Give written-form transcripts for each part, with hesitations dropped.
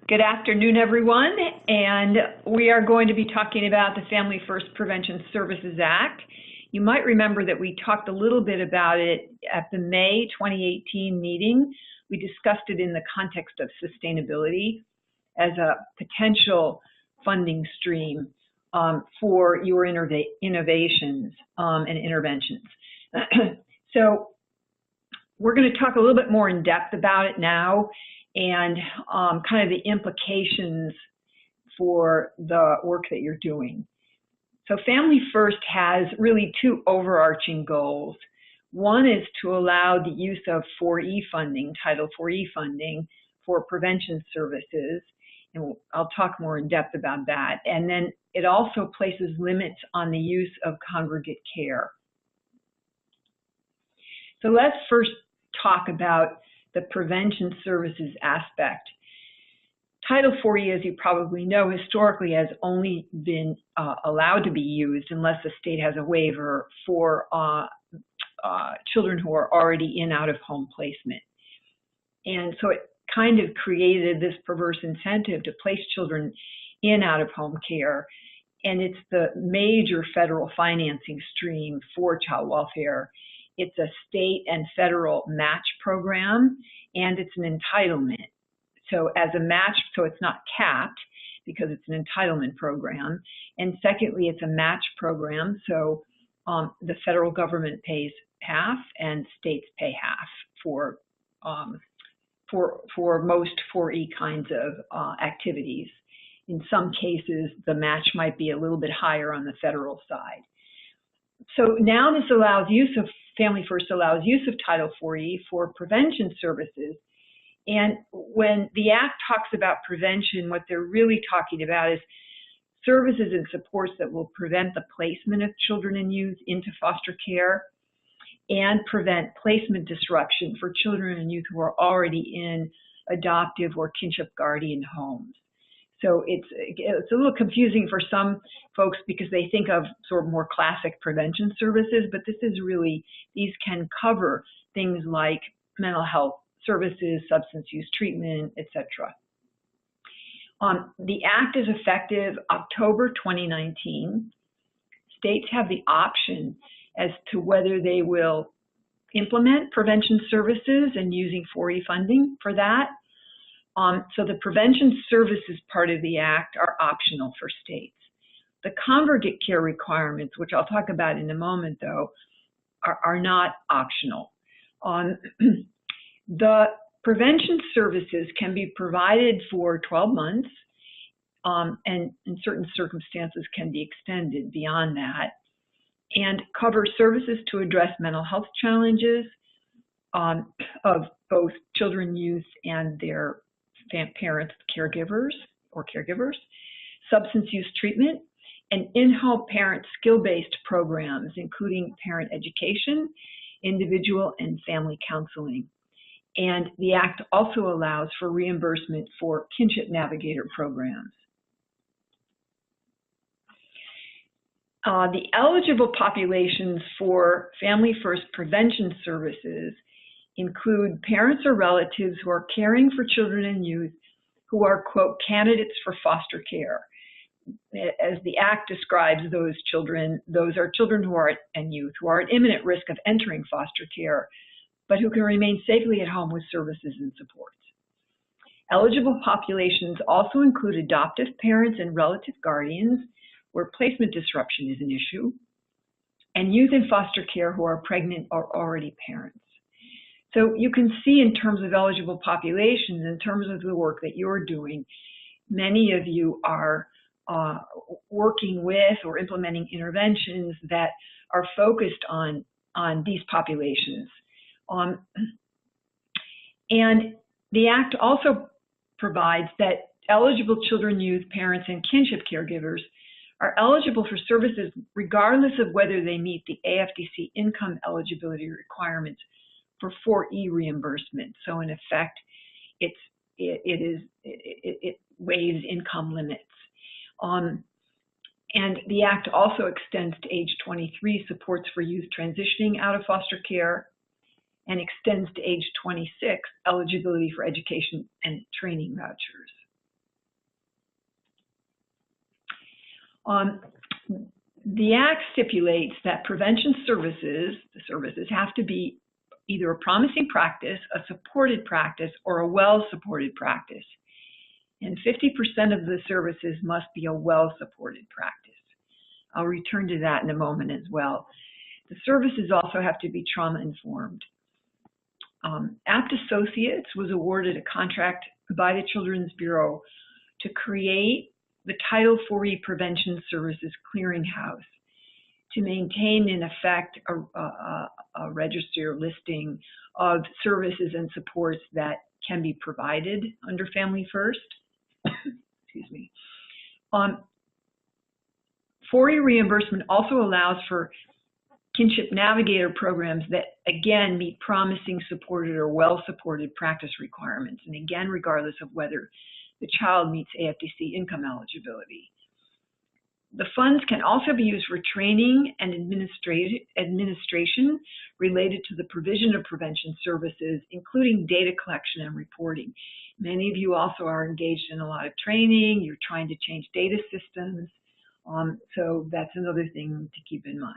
Good afternoon, everyone, and we are going to be talking about the Family First Prevention Services Act. You might remember that we talked a little bit about it at the May 2018 meeting. We discussed it in the context of sustainability as a potential funding stream for your innovations and interventions. So we're going to talk a little bit more in depth about it now, and kind of the implications for the work that you're doing. So Family First has really two overarching goals. One is to allow the use of 4E funding, Title 4E funding, for prevention services, and I'll talk more in depth about that. And then it also places limits on the use of congregate care. So let's first talk about the prevention services aspect. Title 4E, as you probably know, historically has only been allowed to be used unless the state has a waiver for children who are already in out-of-home placement. And so it kind of created this perverse incentive to place children in out-of-home care, and it's the major federal financing stream for child welfare. It's a state and federal match program, and it's an entitlement. So as a match, so it's not capped because it's an entitlement program. And secondly, it's a match program. So the federal government pays half and states pay half for most 4E kinds of activities. In some cases, the match might be a little bit higher on the federal side. So now this allows use of, Family First allows use of Title 4E for prevention services. And when the Act talks about prevention, what they're really talking about is services and supports that will prevent the placement of children and youth into foster care and prevent placement disruption for children and youth who are already in adoptive or kinship guardian homes. So it's a little confusing for some folks because they think of sort of more classic prevention services, but this is really, these can cover things like mental health services, substance use treatment, etc. The Act is effective October 2019. States have the option as to whether they will implement prevention services and using 4E funding for that. So the prevention services part of the Act are optional for states. The congregate care requirements, which I'll talk about in a moment though, are not optional. The prevention services can be provided for 12 months and in certain circumstances can be extended beyond that, and cover services to address mental health challenges of both children, youth, and their parents, caregivers, substance use treatment, and in-home parent skill-based programs, including parent education, individual and family counseling. And the Act also allows for reimbursement for kinship navigator programs. The eligible populations for Family First prevention services include parents or relatives who are caring for children and youth who are, quote, candidates for foster care. As the Act describes those children, those are children who are and youth who are at imminent risk of entering foster care, but who can remain safely at home with services and supports. Eligible populations also include adoptive parents and relative guardians, where placement disruption is an issue, and youth in foster care who are pregnant or already parents. So you can see in terms of eligible populations, in terms of the work that you're doing, many of you are working with or implementing interventions that are focused on these populations. And the Act also provides that eligible children, youth, parents, and kinship caregivers are eligible for services regardless of whether they meet the AFDC income eligibility requirements for 4E reimbursement. So in effect, it waives income limits. And the Act also extends to age 23 supports for youth transitioning out of foster care and extends to age 26 eligibility for education and training vouchers. The Act stipulates that prevention services, the services have to be either a promising practice, a supported practice, or a well-supported practice. And 50% of the services must be a well-supported practice. I'll return to that in a moment as well. The services also have to be trauma-informed. Apt Associates was awarded a contract by the Children's Bureau to create the Title 4E Prevention Services Clearinghouse to maintain, in effect, a register listing of services and supports that can be provided under Family First. Excuse me. 4E reimbursement also allows for kinship navigator programs that, again, meet promising, supported, or well-supported practice requirements, and again, regardless of whether the child meets AFDC income eligibility. The funds can also be used for training and administration related to the provision of prevention services, including data collection and reporting. Many of you also are engaged in a lot of training. You're trying to change data systems. So that's another thing to keep in mind.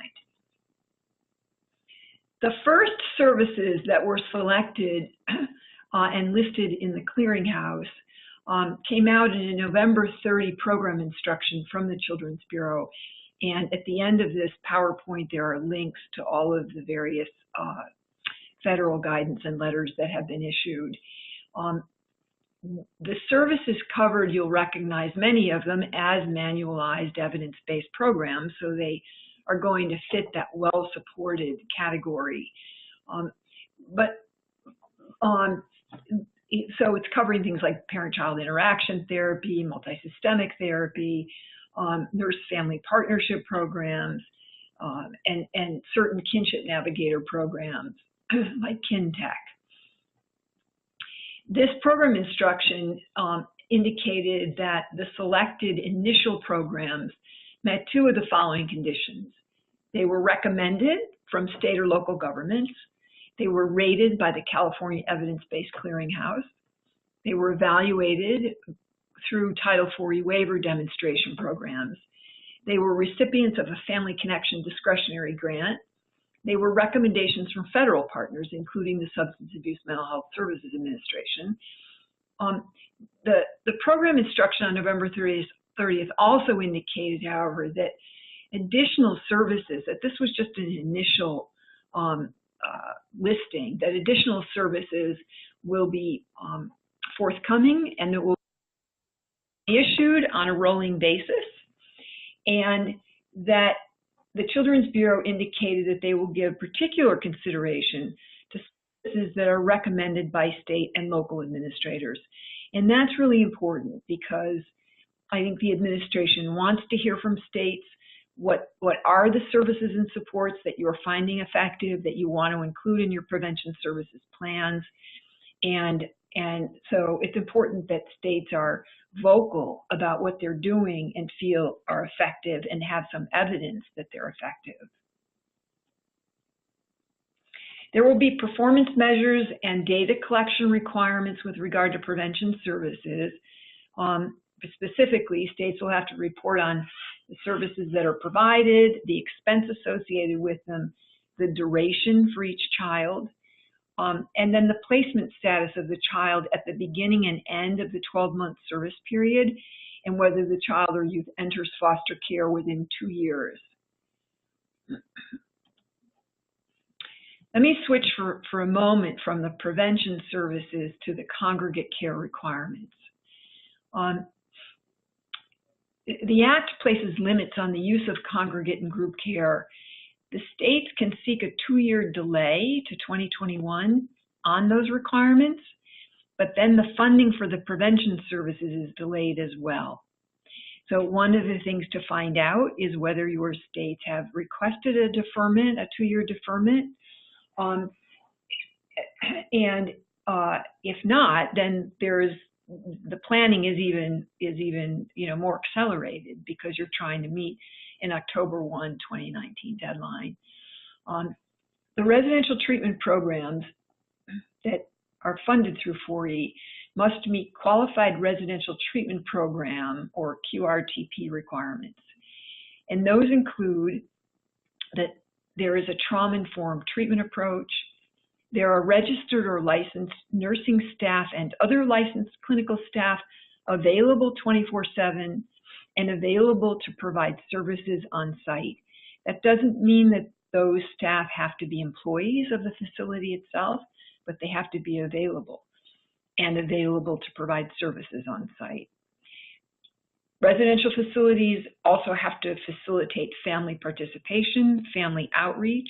The first services that were selected and listed in the clearinghouse came out in a November 30 program instruction from the Children's Bureau. And at the end of this PowerPoint, there are links to all of the various federal guidance and letters that have been issued. The services covered, you'll recognize many of them as manualized evidence-based programs, so they are going to fit that well-supported category. So it's covering things like parent-child interaction therapy, multisystemic therapy, nurse-family partnership programs, and certain kinship navigator programs like KinTech. This program instruction indicated that the selected initial programs met two of the following conditions. They were recommended from state or local governments. They were rated by the California Evidence-Based Clearinghouse. They were evaluated through Title 4E waiver demonstration programs. They were recipients of a Family Connection discretionary grant. They were recommendations from federal partners, including the Substance Abuse Mental Health Services Administration. The program instruction on November 30th also indicated, however, that additional services, that this was just an initial listing, that additional services will be forthcoming and that will be issued on a rolling basis, and that the Children's Bureau indicated that they will give particular consideration to services that are recommended by state and local administrators. And that's really important because I think the administration wants to hear from states what are the services and supports that you're finding effective, that you want to include in your prevention services plans. And so it's important that states are vocal about what they're doing and feel are effective and have some evidence that they're effective. There will be performance measures and data collection requirements with regard to prevention services. Specifically, states will have to report on the services that are provided, the expense associated with them, the duration for each child, and then the placement status of the child at the beginning and end of the 12-month service period, and whether the child or youth enters foster care within 2 years. Let me switch for a moment from the prevention services to the congregate care requirements. The Act places limits on the use of congregate and group care. The states can seek a 2-year delay to 2021 on those requirements, but then the funding for the prevention services is delayed as well. So one of the things to find out is whether your states have requested a deferment, a 2-year deferment, and if not, then the planning is even more accelerated because you're trying to meet an October 1, 2019 deadline. The residential treatment programs that are funded through 4E must meet Qualified Residential Treatment Program or QRTP requirements. And those include that there is a trauma-informed treatment approach, there are registered or licensed nursing staff and other licensed clinical staff available 24/7 and available to provide services on site. That doesn't mean that those staff have to be employees of the facility itself, but they have to be available and available to provide services on site. Residential facilities also have to facilitate family participation, family outreach,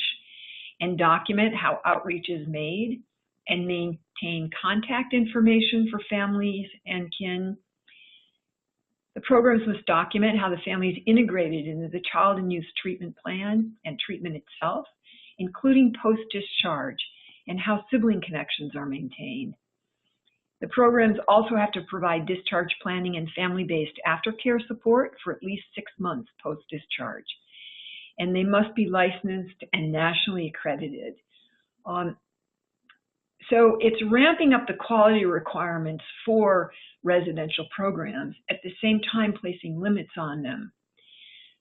and document how outreach is made, and maintain contact information for families and kin. The programs must document how the family is integrated into the child and youth treatment plan and treatment itself, including post-discharge, and how sibling connections are maintained. The programs also have to provide discharge planning and family-based aftercare support for at least 6 months post-discharge. And they must be licensed and nationally accredited. So it's ramping up the quality requirements for residential programs, at the same time placing limits on them.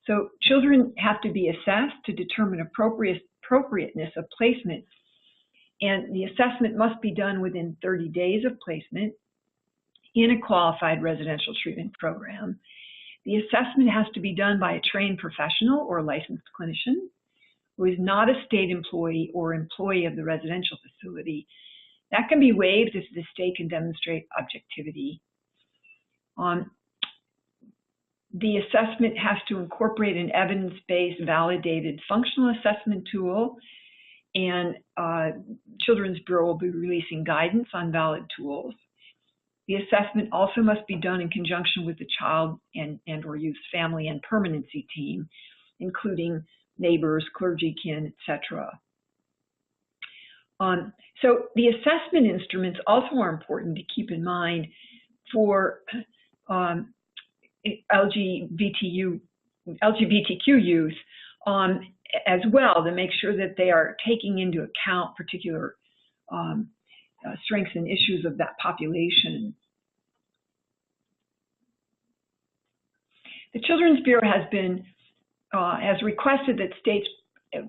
So children have to be assessed to determine appropriateness of placement, and the assessment must be done within 30 days of placement in a qualified residential treatment program. The assessment has to be done by a trained professional or licensed clinician who is not a state employee or employee of the residential facility. That can be waived if the state can demonstrate objectivity. The assessment has to incorporate an evidence-based, validated functional assessment tool, and Children's Bureau will be releasing guidance on valid tools. The assessment also must be done in conjunction with the child and or youth's family and permanency team, including neighbors, clergy, kin, etc. So the assessment instruments also are important to keep in mind for LGBTQ youth as well, to make sure that they are taking into account particular strengths and issues of that population. The Children's Bureau has requested that states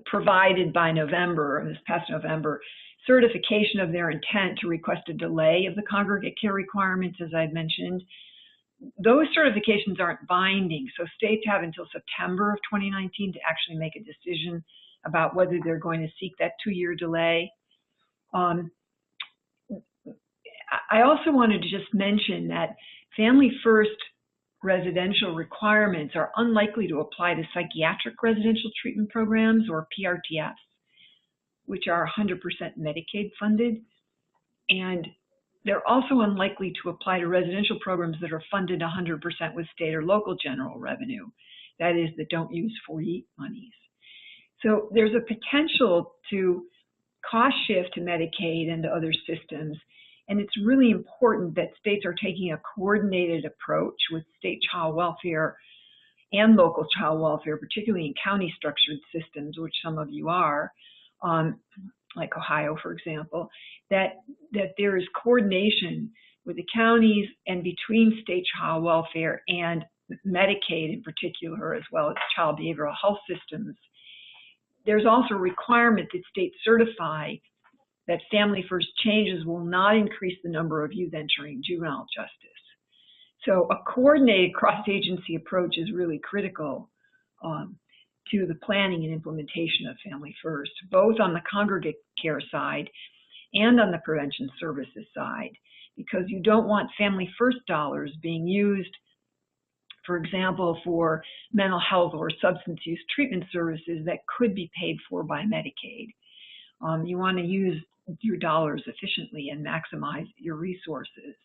provided by November, this past November, certification of their intent to request a delay of the congregate care requirements, as I've mentioned. Those certifications aren't binding, so states have until September of 2019 to actually make a decision about whether they're going to seek that 2-year delay. I also wanted to just mention that Family First residential requirements are unlikely to apply to psychiatric residential treatment programs, or PRTs, which are 100% Medicaid funded, and they're also unlikely to apply to residential programs that are funded 100% with state or local general revenue, that is, that don't use 48 monies. So there's a potential to cost shift to Medicaid and to other systems, and it's really important that states are taking a coordinated approach with state child welfare and local child welfare, particularly in county structured systems, which some of you are, like Ohio, for example, that there is coordination with the counties and between state child welfare and Medicaid in particular, as well as child behavioral health systems. There's also a requirement that states certify that Family First changes will not increase the number of youth entering juvenile justice. So a coordinated cross-agency approach is really critical to the planning and implementation of Family First, both on the congregate care side and on the prevention services side, because you don't want Family First dollars being used, for example, for mental health or substance use treatment services that could be paid for by Medicaid. You want to use your dollars efficiently and maximize your resources.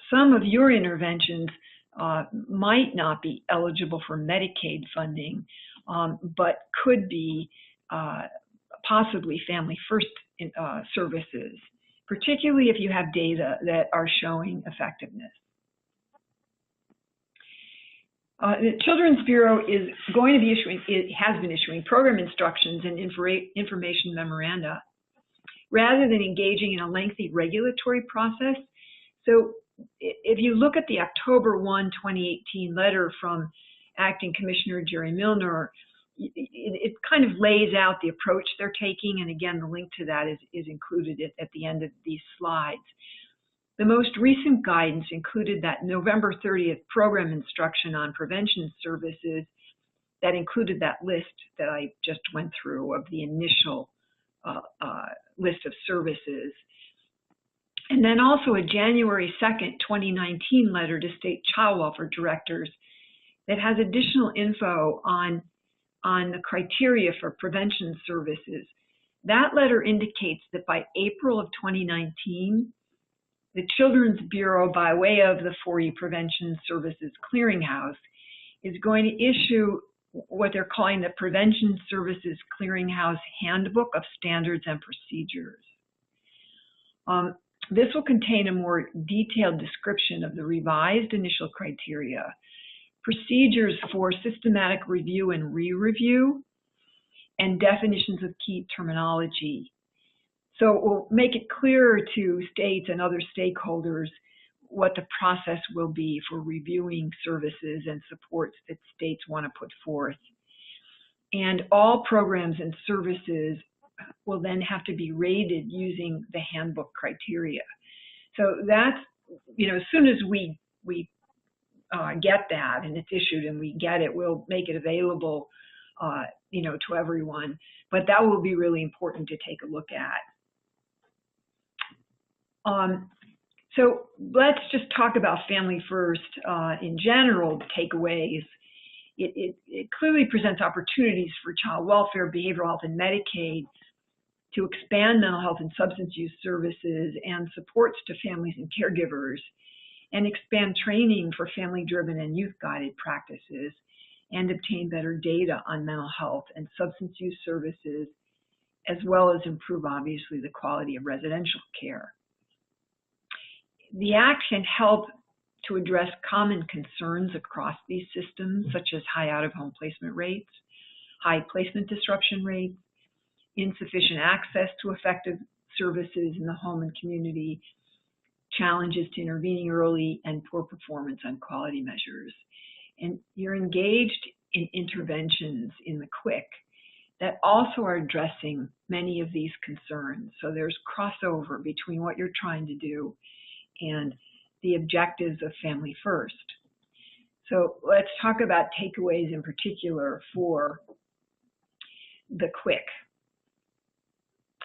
Some of your interventions might not be eligible for Medicaid funding, but could be possibly Family First services, particularly if you have data that are showing effectiveness. The Children's Bureau is going to be issuing, it has been issuing program instructions and information memoranda rather than engaging in a lengthy regulatory process. So if you look at the October 1, 2018 letter from Acting Commissioner Jerry Milner, it kind of lays out the approach they're taking, and again, the link to that is included at the end of these slides. The most recent guidance included that November 30th program instruction on prevention services that included that list that I just went through of the initial list of services. And then also a January 2nd, 2019 letter to state child welfare directors that has additional info on the criteria for prevention services. That letter indicates that by April of 2019, the Children's Bureau, by way of the 4E Prevention Services Clearinghouse, is going to issue what they're calling the Prevention Services Clearinghouse Handbook of Standards and Procedures. This will contain a more detailed description of the revised initial criteria, procedures for systematic review and re-review, and definitions of key terminology. So it will make it clearer to states and other stakeholders what the process will be for reviewing services and supports that states want to put forth. And all programs and services will then have to be rated using the handbook criteria. So that's, as soon as we get that and it's issued and we get it, we'll make it available, to everyone. But that will be really important to take a look at. So let's just talk about Family First in general, takeaways. It clearly presents opportunities for child welfare, behavioral health, and Medicaid to expand mental health and substance use services and supports to families and caregivers, and expand training for family-driven and youth-guided practices, and obtain better data on mental health and substance use services, as well as improve, obviously, the quality of residential care. The Act can help to address common concerns across these systems, such as high out-of-home placement rates, high placement disruption rates, insufficient access to effective services in the home and community, challenges to intervening early, and poor performance on quality measures. And you're engaged in interventions in the quick that also are addressing many of these concerns. So there's crossover between what you're trying to do and the objectives of Family First. So let's talk about takeaways in particular for the quick.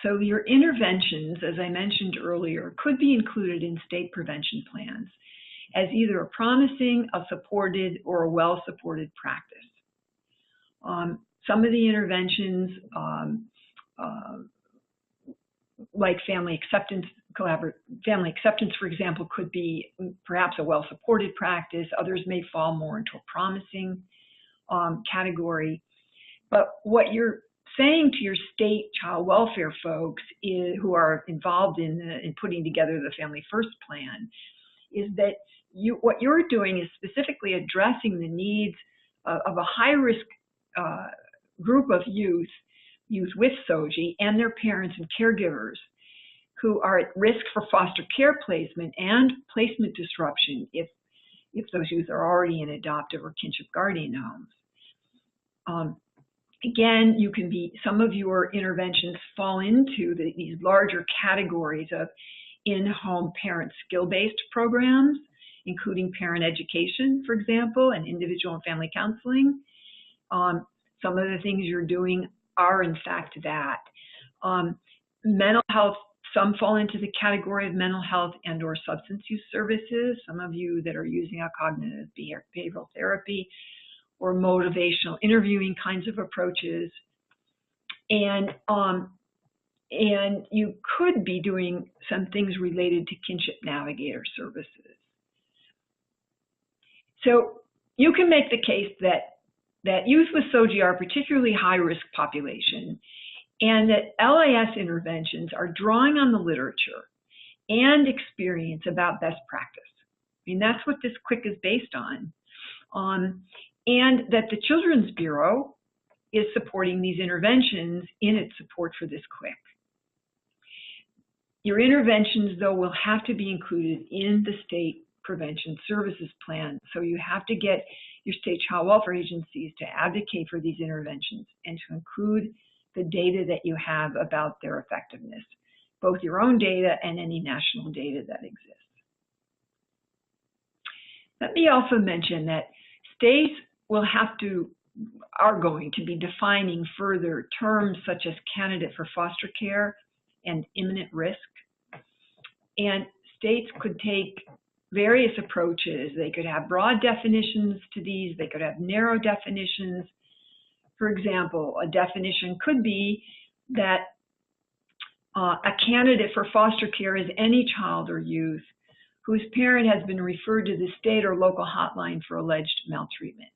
So your interventions, as I mentioned earlier, could be included in state prevention plans as either a promising, a supported, or a well-supported practice. Some of the interventions, like family acceptance, for example, could be perhaps a well-supported practice. Others may fall more into a promising category. But what you're saying to your state child welfare folks who are involved in putting together the Family First plan is that what you're doing is specifically addressing the needs of a high-risk group of youth with SOGI and their parents and caregivers who are at risk for foster care placement and placement disruption if those youth are already in adoptive or kinship guardian homes. Again, some of your interventions fall into these larger categories of in-home parent skill-based programs, including parent education, for example, and individual and family counseling. Some of the things you're doing are, in fact, that. Mental health, some fall into the category of mental health and or substance use services. Some of you that are using a cognitive behavioral therapy or motivational interviewing kinds of approaches. And you could be doing some things related to kinship navigator services. So you can make the case that youth with SOGI are a particularly high-risk population, and that LIS interventions are drawing on the literature and experience about best practice. I mean, that's what this quick is based on. And that the Children's Bureau is supporting these interventions in its support for this quick. Your interventions, though, will have to be included in the state prevention services plan. So you have to get your state child welfare agencies to advocate for these interventions and to include the data that you have about their effectiveness, both your own data and any national data that exists. Let me also mention that states are going to be defining further terms such as candidate for foster care and imminent risk. And states could take various approaches. They could have broad definitions to these. They could have narrow definitions. For example, a definition could be that a candidate for foster care is any child or youth whose parent has been referred to the state or local hotline for alleged maltreatment.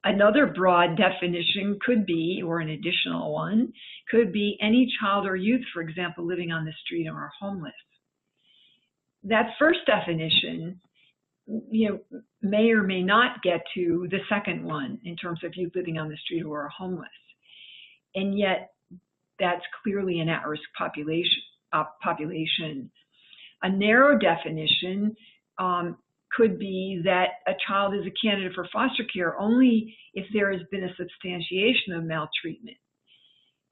Another broad definition could be, or an additional one, could be any child or youth, for example, living on the street or homeless. That first definition, may or may not get to the second one in terms of youth living on the street or are homeless. And yet, that's clearly an at-risk population. A narrow definition could be that a child is a candidate for foster care only if there has been a substantiation of maltreatment.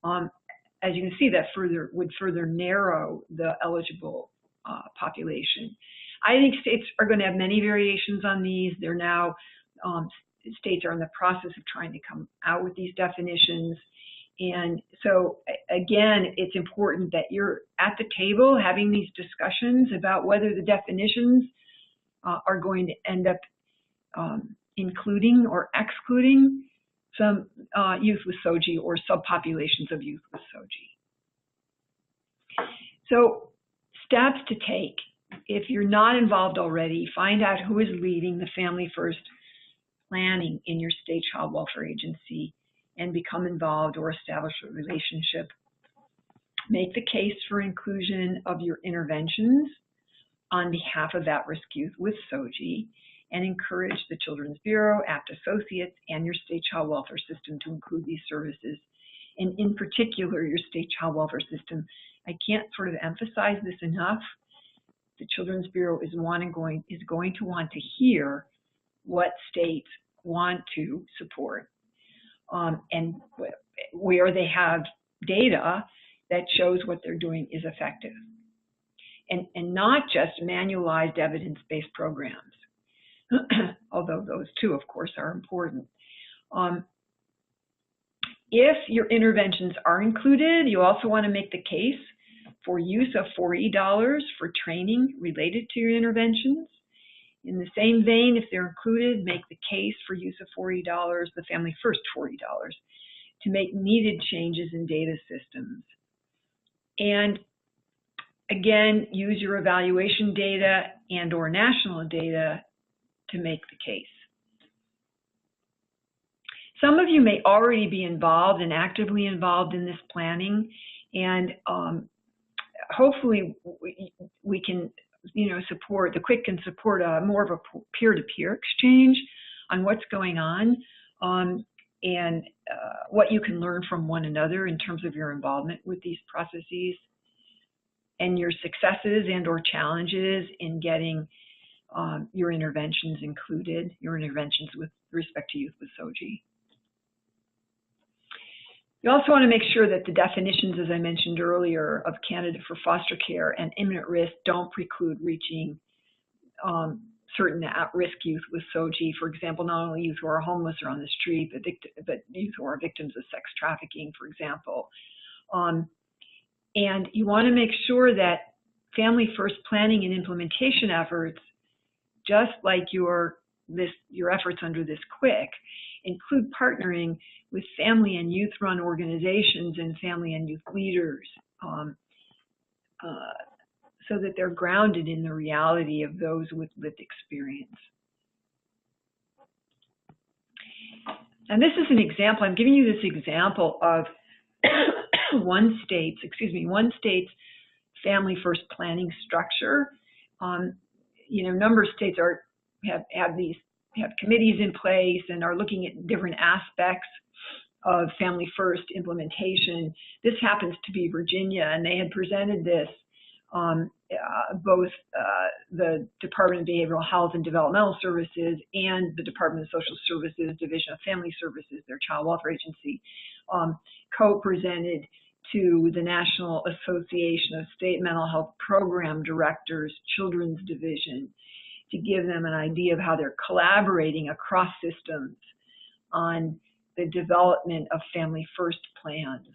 As you can see, that would further narrow the eligible population. I think states are going to have many variations on these. They're now, states are in the process of trying to come out with these definitions. And so, again, it's important that you're at the table having these discussions about whether the definitions are going to end up including or excluding some youth with SOGI or subpopulations of youth with SOGI. So, steps to take. If you're not involved already, find out who is leading the Family First planning in your state child welfare agency and become involved or establish a relationship. Make the case for inclusion of your interventions on behalf of at-risk youth with SOGI, and encourage the Children's Bureau, APT Associates, and your state child welfare system to include these services. And in particular, your state child welfare system. I can't sort of emphasize this enough. The Children's Bureau is going to want to hear what states want to support and where they have data that shows what they're doing is effective. And not just manualized evidence-based programs, although those too, of course, are important. If your interventions are included, you also want to make the case for use of $40 for training related to your interventions. In the same vein, if they're included, make the case for use of $40, the Family First $40, to make needed changes in data systems. And again, use your evaluation data and or national data to make the case. Some of you may already be involved and actively involved in this planning, and hopefully we can, support, the QUIC can support more of a peer-to-peer exchange on what's going on and what you can learn from one another in terms of your involvement with these processes and your successes and or challenges in getting your interventions included, your interventions with respect to youth with SOGI. You also want to make sure that the definitions, as I mentioned earlier, of candidate for foster care and imminent risk don't preclude reaching certain at-risk youth with SOGI. For example, not only youth who are homeless or on the street, but youth who are victims of sex trafficking, for example. And you want to make sure that Family First planning and implementation efforts, just like your efforts under this QUIC, include partnering with family and youth-run organizations and family and youth leaders so that they're grounded in the reality of those with lived experience. And this is an example. I'm giving you this example of one state's Family First planning structure. A number of states have committees in place and are looking at different aspects of Family First implementation. This happens to be Virginia, and they had presented this both the Department of Behavioral Health and Developmental Services and the Department of Social Services, Division of Family Services, their child welfare agency, co-presented to the National Association of State Mental Health Program Directors, Children's Division, to give them an idea of how they're collaborating across systems on the development of Family First plans.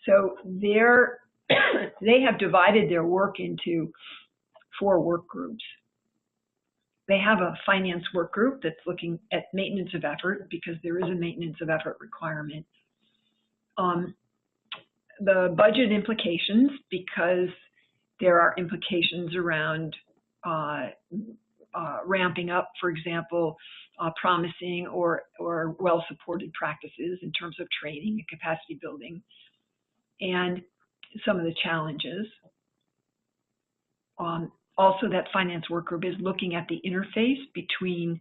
So they have divided their work into 4 work groups. They have a finance work group that's looking at maintenance of effort, because there is a maintenance of effort requirement. The budget implications, because there are implications around ramping up, for example, promising or well-supported practices in terms of training and capacity building, and some of the challenges. Also, that finance work group is looking at the interface between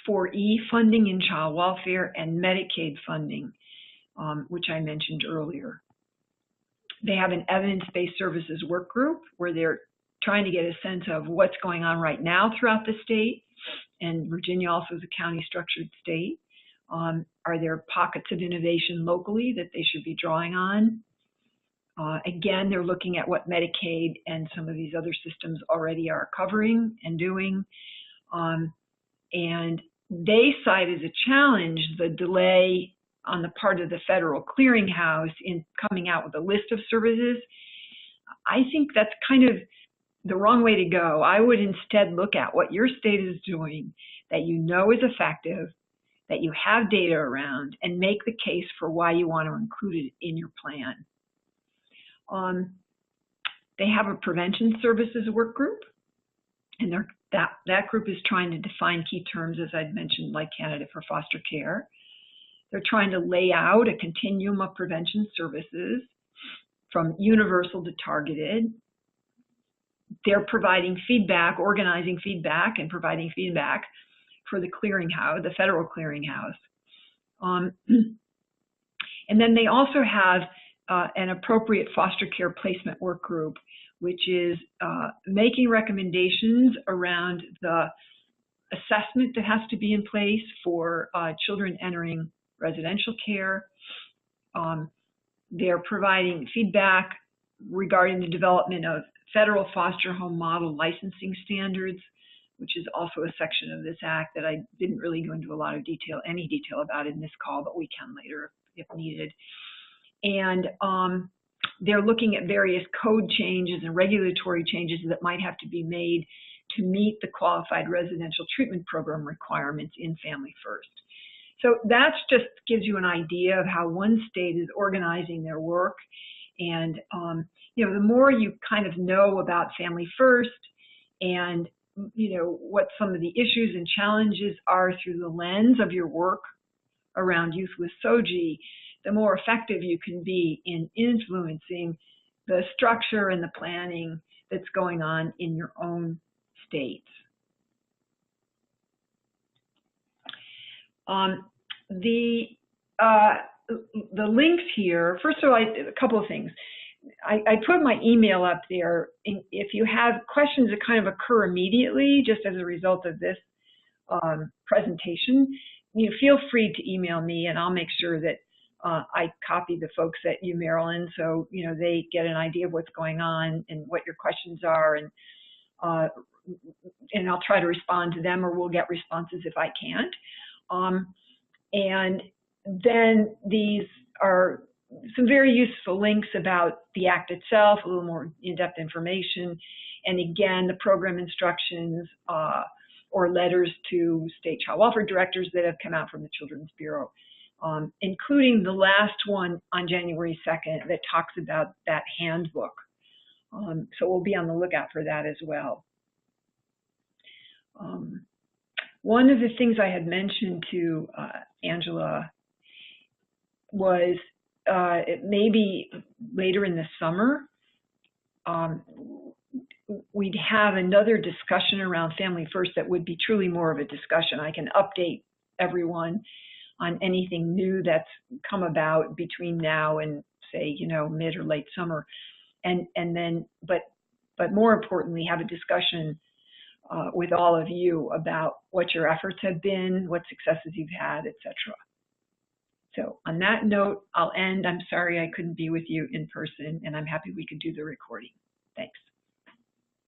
4E funding in child welfare and Medicaid funding, which I mentioned earlier. They have an evidence-based services work group where they're trying to get a sense of what's going on right now throughout the state, and Virginia also is a county-structured state. Are there pockets of innovation locally that they should be drawing on? Again, they're looking at what Medicaid and some of these other systems already are covering and doing. And they cite as a challenge the delay on the part of the federal clearinghouse in coming out with a list of services. I think that's kind of the wrong way to go. I would instead look at what your state is doing that you know is effective, that you have data around, and make the case for why you want to include it in your plan. They have a prevention services work group, and that group is trying to define key terms, as I'd mentioned, like candidate for foster care. They're trying to lay out a continuum of prevention services from universal to targeted. They're providing feedback, organizing feedback, and providing feedback for the clearinghouse, the federal clearinghouse. And then they also have an appropriate foster care placement work group, which is making recommendations around the assessment that has to be in place for children entering residential care. They're providing feedback regarding the development of federal foster home model licensing standards, which is also a section of this act that I didn't really go into a lot of detail, any detail about in this call, but we can later if needed. And they're looking at various code changes and regulatory changes that might have to be made to meet the qualified residential treatment program requirements in Family First. So that just gives you an idea of how one state is organizing their work. And you know, the more you kind of know about Family First and you know what some of the issues and challenges are through the lens of your work around youth with SOGI, the more effective you can be in influencing the structure and the planning that's going on in your own states. The links here, first of all, a couple of things. I put my email up there. If you have questions that kind of occur immediately, just as a result of this presentation, you feel free to email me, and I'll make sure that I copy the folks at UMaryland, so you know they get an idea of what's going on and what your questions are, and I'll try to respond to them, or we'll get responses if I can't. And then these are some very useful links about the Act itself, a little more in-depth information, and again, the program instructions or letters to state child welfare directors that have come out from the Children's Bureau, including the last one on January 2nd that talks about that handbook. So we'll be on the lookout for that as well. One of the things I had mentioned to Angela was maybe later in the summer, we'd have another discussion around Family First that would be truly more of a discussion. I can update everyone on anything new that's come about between now and say, you know, mid or late summer. And then, but but more importantly, have a discussion with all of you about what your efforts have been, what successes you've had, etc. So on that note, I'll end. I'm sorry I couldn't be with you in person, and I'm happy we could do the recording. Thanks.